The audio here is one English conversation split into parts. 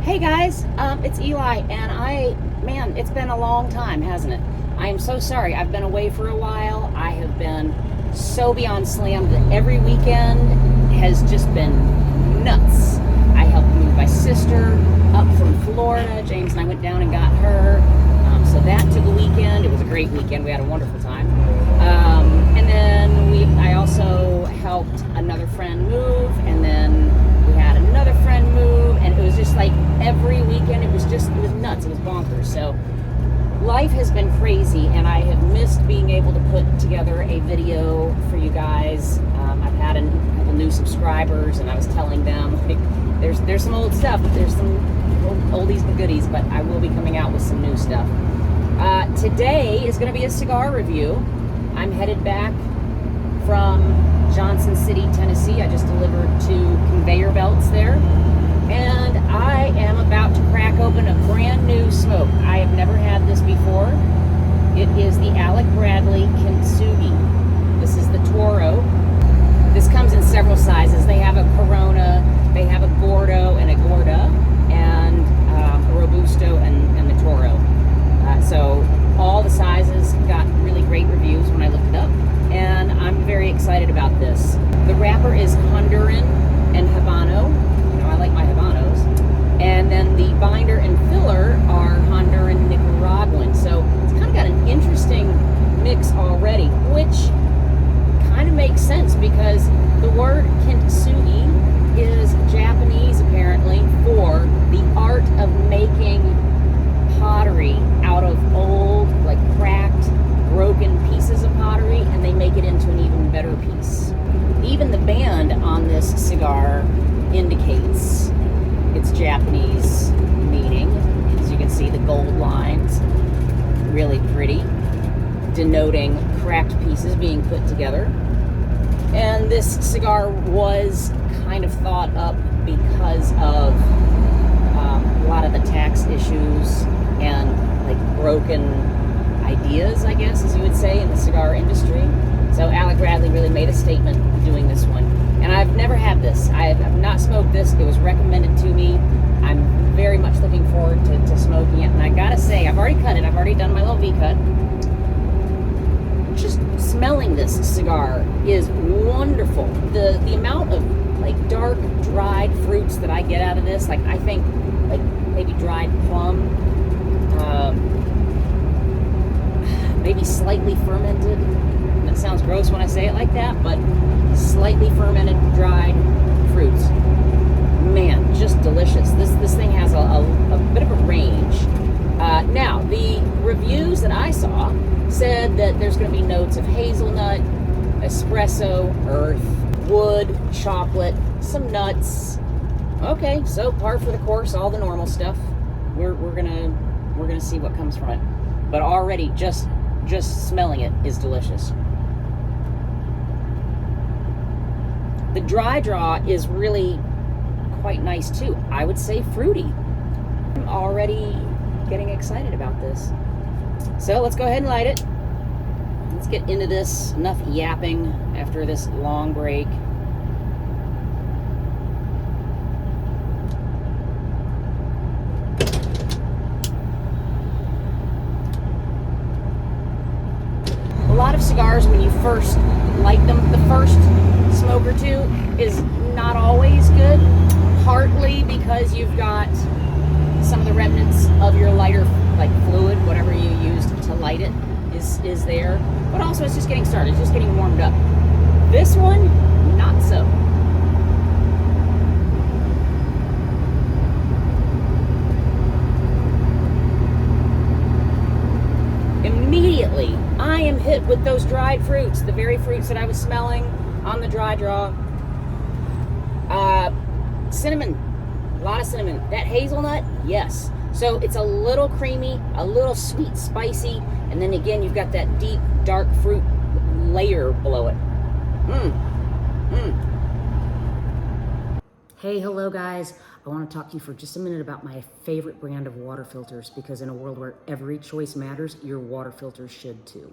Hey guys, it's Eli, and man, it's been a long time, hasn't it? I am so sorry. I've been away for a while. I have been so beyond slammed that every weekend has just been nuts. I helped move my sister up from Florida. James and I went down and got her. So that took a weekend. It was a great weekend. We had a wonderful time. And then I also helped another friend move, and then we had another friend move, and it was just like every weekend it was nuts. It was bonkers. So life has been crazy, and I have missed being able to put together a video for you guys. I've had a couple new subscribers, and I was telling them, like, there's some old stuff, there's some oldies but goodies, but I will be coming out with some new stuff. Today is going to be a cigar review. I'm headed back from Johnson City, Tennessee. I just delivered 2 conveyor belts there. And I am about to crack open a brand new smoke. I have never had this before. It is the Alec Bradley Kintsugi. This is the Toro. This comes in several sizes. They have a Corona, they have a Gordo and a Gorda, and a Robusto and the Toro. So all the sizes got really great reviews when I looked it up, and I'm very excited about this. The wrapper is Honduran and Habano. You know, I like my Habanos. And then the binder and filler are Honduran Nicaraguan. So it's kind of got an interesting mix already, which kind of makes sense because the word Kintsugi is Japanese apparently for the art of making pottery out of old, like cracked, broken pieces of pottery, and they make it into an even better piece. Even the band on this cigar indicates its Japanese meaning. As you can see, the gold lines, really pretty, denoting cracked pieces being put together. And this cigar was kind of thought up because of a lot of the tax issues and like broken ideas, I guess, as you would say, in the cigar industry. So Alec Bradley really made a statement doing this one. And I've never had this. I have not smoked this. It was recommended to me. I'm very much looking forward to smoking it. And I gotta say, I've already cut it. I've already done my little V-cut. Just smelling this cigar is wonderful. The amount of like dark, dried fruits that I get out of this, like I think like maybe dried plum, maybe slightly fermented. That sounds gross when I say it like that, but slightly fermented dried fruits. Man, just delicious. This thing has a bit of a range. Now, the reviews that I saw said that there's going to be notes of hazelnut, espresso, earth, wood, chocolate, some nuts. Okay, so par for the course, all the normal stuff. We're gonna see what comes from it. But already, just smelling it is delicious. The dry draw is really quite nice too. I would say fruity. I'm already getting excited about this. So let's go ahead and light it. Let's get into this. Enough yapping after this long break. A lot of cigars, when you first light them, the first smoke or two is not always good, partly because you've got some of the remnants of your lighter, like fluid, whatever you used to light it, is there. But also it's just getting started, it's just getting warmed up. This one, not so. Immediately, I am hit with those dried fruits, the very fruits that I was smelling on the dry draw. Cinnamon, a lot of cinnamon. That hazelnut, yes. So it's a little creamy, a little sweet, spicy, and then again, you've got that deep, dark fruit layer below it. Hey, hello guys. I want to talk to you for just a minute about my favorite brand of water filters, because in a world where every choice matters, your water filters should too.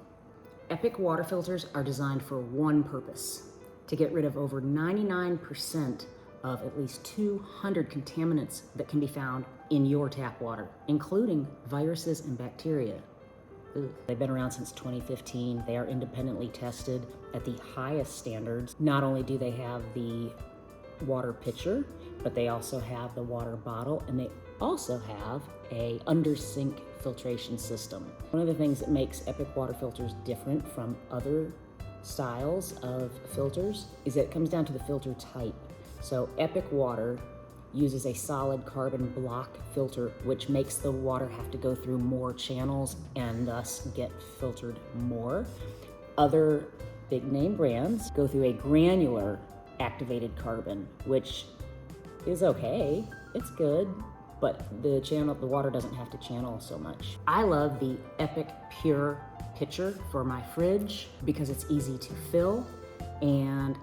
Epic water filters are designed for one purpose: to get rid of over 99% of at least 200 contaminants that can be found in your tap water, including viruses and bacteria. They've been around since 2015. They are independently tested at the highest standards. Not only do they have the water pitcher, but they also have the water bottle, and they also have a under sink filtration system. One of the things that makes Epic water filters different from other styles of filters is that it comes down to the filter type. So Epic water uses a solid carbon block filter, which makes the water have to go through more channels and thus get filtered more. Other big name brands go through a granular activated carbon, which is okay, it's good, but the water doesn't have to channel so much. I love the Epic Pure pitcher for my fridge because it's easy to fill, and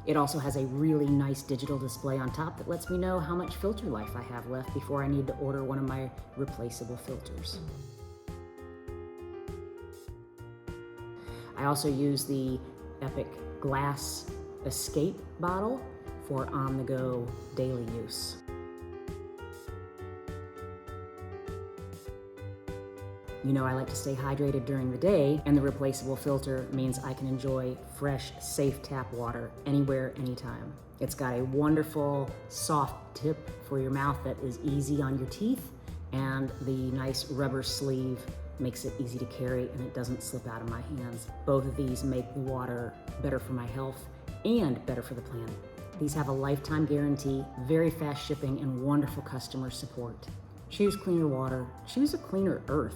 it also has a really nice digital display on top that lets me know how much filter life I have left before I need to order one of my replaceable filters. I also use the Epic Glass Escape bottle for on-the-go daily use. You know, I like to stay hydrated during the day, and the replaceable filter means I can enjoy fresh, safe tap water anywhere, anytime. It's got a wonderful soft tip for your mouth that is easy on your teeth, and the nice rubber sleeve makes it easy to carry and it doesn't slip out of my hands. Both of these make the water better for my health and better for the planet. These have a lifetime guarantee, very fast shipping, and wonderful customer support. Choose cleaner water, choose a cleaner earth.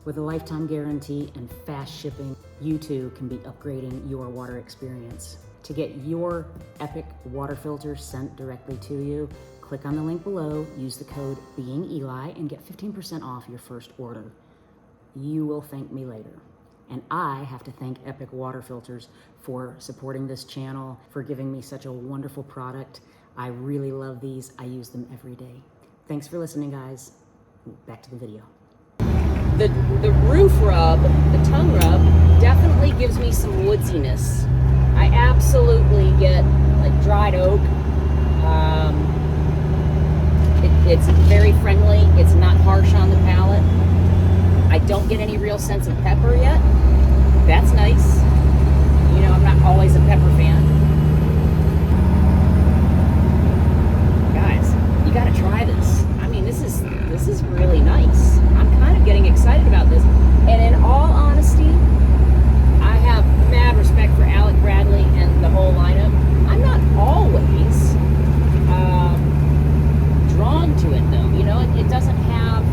With a lifetime guarantee and fast shipping, you too can be upgrading your water experience. To get your Epic water filter sent directly to you, click on the link below, use the code BEINGELI, and get 15% off your first order. You will thank me later. And I have to thank Epic Water Filters for supporting this channel, for giving me such a wonderful product. I really love these. I use them every day. Thanks for listening, guys. Back to the video. The roof rub, the tongue rub, definitely gives me some woodsiness. I absolutely get like dried oak. It's very friendly. It's not harsh on the palate. I don't get any real sense of pepper yet. That's nice. You know, I'm not always a pepper fan. Guys, you gotta try this. I mean, this is really nice. I'm kind of getting excited about this. And in all honesty, I have mad respect for Alec Bradley and the whole lineup. I'm not always drawn to it though. You know, it doesn't have,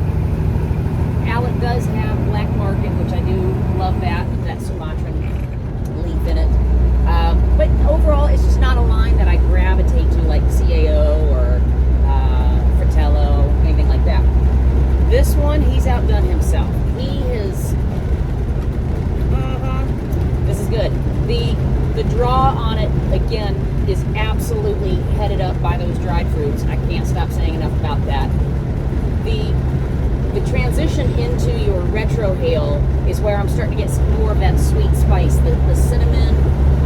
Alec does have Black Market, which I do love that Sumatran leaf in it. But overall, it's just not a line that I gravitate to like CAO or Fratello, anything like that. This one, he's outdone himself. He is, this is good. The draw on it, again, is absolutely headed up by those dried fruits. I can't stop saying enough about that. The transition into your retrohale is where I'm starting to get some more of that sweet spice, the cinnamon,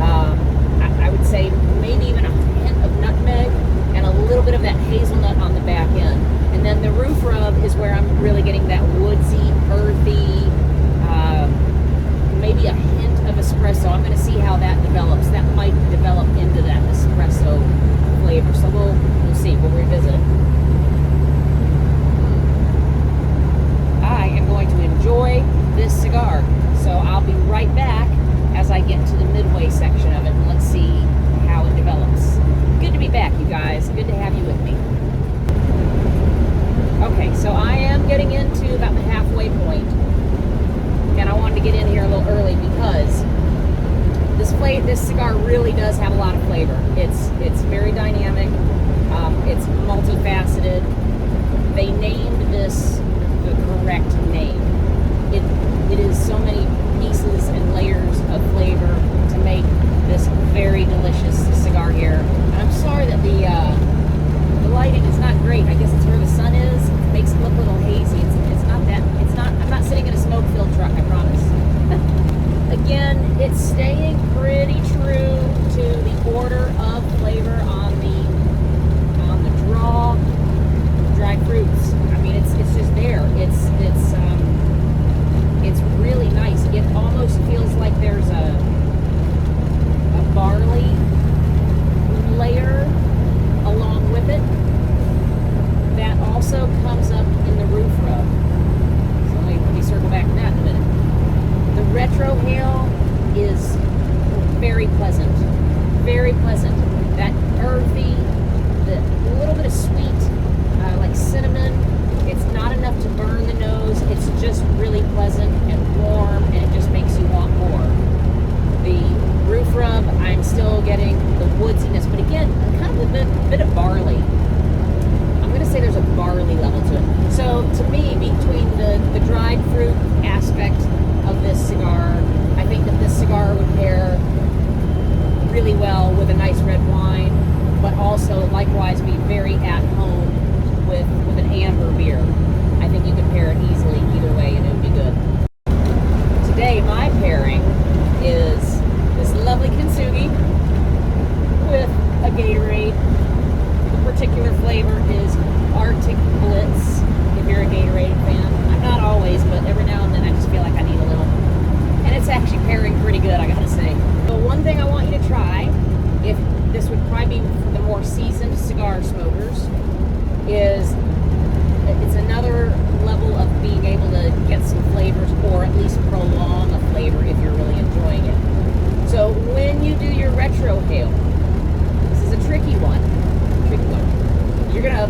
I would say maybe even a hint of nutmeg, and a little bit of that hazelnut on the back end. And then the roof rub is where I'm really getting that woodsy, earthy, maybe a hint of espresso. I'm going to see how that develops. That might develop into that espresso flavor. So we'll see. We'll revisit it. I am going to enjoy this cigar. So I'll be right back as I get to the Midway section of it, and let's see how it develops. Good to be back, you guys. Good to have you with me. Okay, so I am getting into about the halfway point, and I wanted to get in here a little early because this cigar really does have a lot of flavor. It's very dynamic. It's multifaceted. They named this the correct name. It is so many pieces and layers of flavor to make this very delicious cigar here. And I'm sorry that the lighting is not great. I guess it's where the sun is. It makes it look a little hazy. I'm not sitting in a smoke-filled truck, I promise. Again, it's staying pretty true to the order of flavor on the also comes up in the roof rub. So let me circle back to that in a minute. The retrohale is very pleasant. Very pleasant. That earthy, the little bit of sweet, like cinnamon. It's not enough to burn the nose. It's just really pleasant and warm, and it just makes you want more. The roof rub, I'm still getting the woodsiness, but again, kind of a bit of barley. I'm going to say there's a barley level to it. So to me, between the dried fruit aspect of this cigar, I think that this cigar would pair really well with a nice red wine, but also likewise be very at home with an amber beer. I think you could pair it easily either way and it would be good. Today my pairing is this lovely Kintsugi with a Gatorade. The particular flavor is Arctic Blitz, if you're a Gatorade fan. I'm not always, but every now and then I just feel like I need a little. And it's actually pairing pretty good, I gotta say. So one thing I want you to try, if this would probably be for the more seasoned cigar smokers, is it's another level of being able to get some flavors or at least prolong a flavor if you're really enjoying it. So when you do your retrohale, this is a tricky one. You're gonna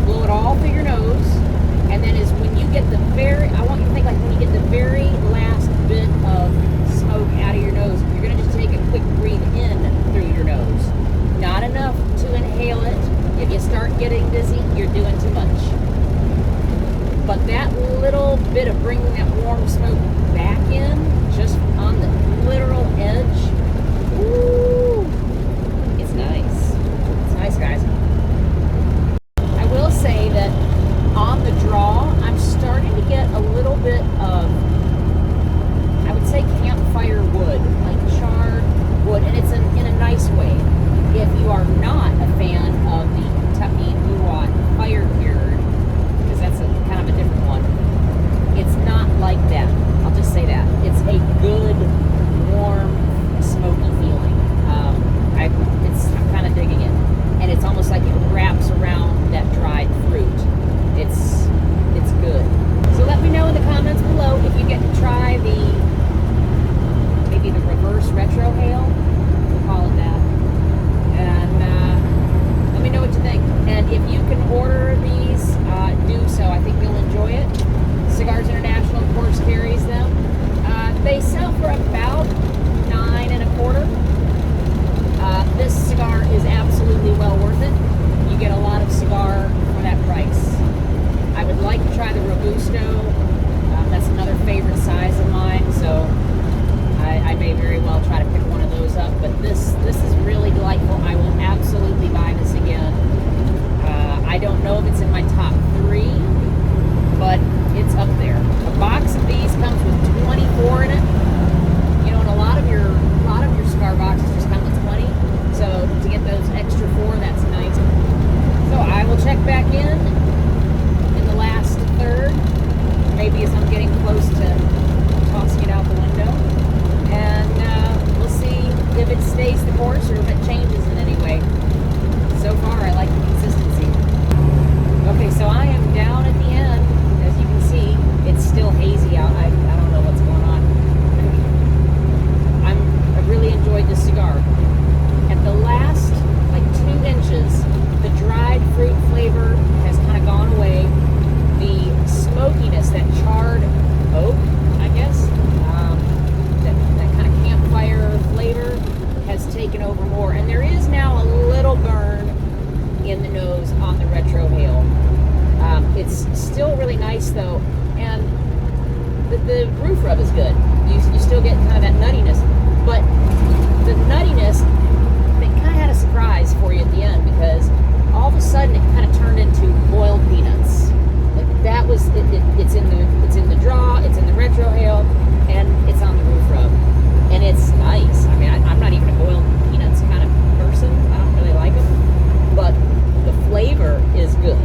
blow it all through your nose, and then is when you get the I want you to think like when you get the very last bit of smoke out of your nose, you're gonna just take a quick breathe in through your nose. Not enough to inhale it. If you start getting dizzy, you're doing too much. But that little bit of bringing that warm smoke back in, just on the literal edge, ooh, it's nice. It's nice, guys. I will say that on the draw, I'm starting to get a little bit of, I would say, campfire wood, like charred wood, and it's in a nice way. If you are not a fan of the Kentucky Blue Watt fire cured, because that's kind of a different one, it's not like that. I'll just say that. It's a good, warm, smoky feeling. I'm kind of digging it. And it's almost like it wraps around that dried fruit. It's good. So let me know in the comments below if you get to try maybe the reverse retrohale, we'll call it that. And let me know what you think. And if you can order these, do so. I think you'll enjoy it. Cigars International, of course, carries them. They sell for about $9 1/4. This cigar is absolutely well worth it. You get a lot of cigar for that price. I would like to try the Robusto. That's another favorite size of mine, so I may very well try to pick one of those up. But this is really delightful. I will absolutely buy this again. I don't know if it's in my top 3, but it's up there. A box of these comes with 24 in it. You know, and a lot of your cigar boxes just come with 20. So to get those extra 4, that's nice. So I will check back in the last third, maybe as I'm getting close to tossing it out the window. And we'll see if it stays the course or if it changes in any way. So far, I like the consistency. Okay, so I am down at the end. As you can see, it's still hazy out. I don't know what's going on. I really enjoyed this cigar. At the last, like 2 inches, the dried fruit flavor has kind of gone away. The smokiness, that charred oak, I guess, that kind of campfire flavor has taken over more. And there is now a little burn in the nose on the retrohale. It's still really nice though, and the roof rub is good. You still get kind of that nuttiness, but the nuttiness, they kind of had a surprise for you at the end, because all of a sudden it kind of turned into boiled peanuts. Like that was it's in the draw, it's in the retrohale, and it's on the roof rub, and it's nice. I mean, I'm not even a boiled peanuts kind of person. I don't really like them, but the flavor is good.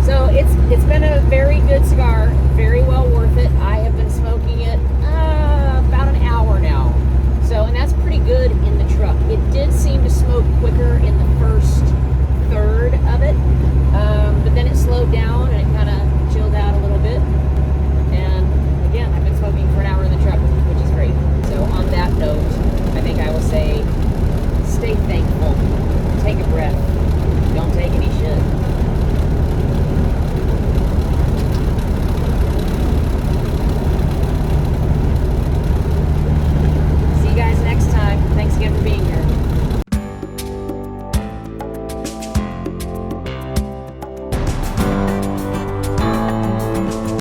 So it's been a very good cigar, very well worth it. I have been smoking it about an hour now. So, and that's pretty good in the truck. It did seem to smoke quick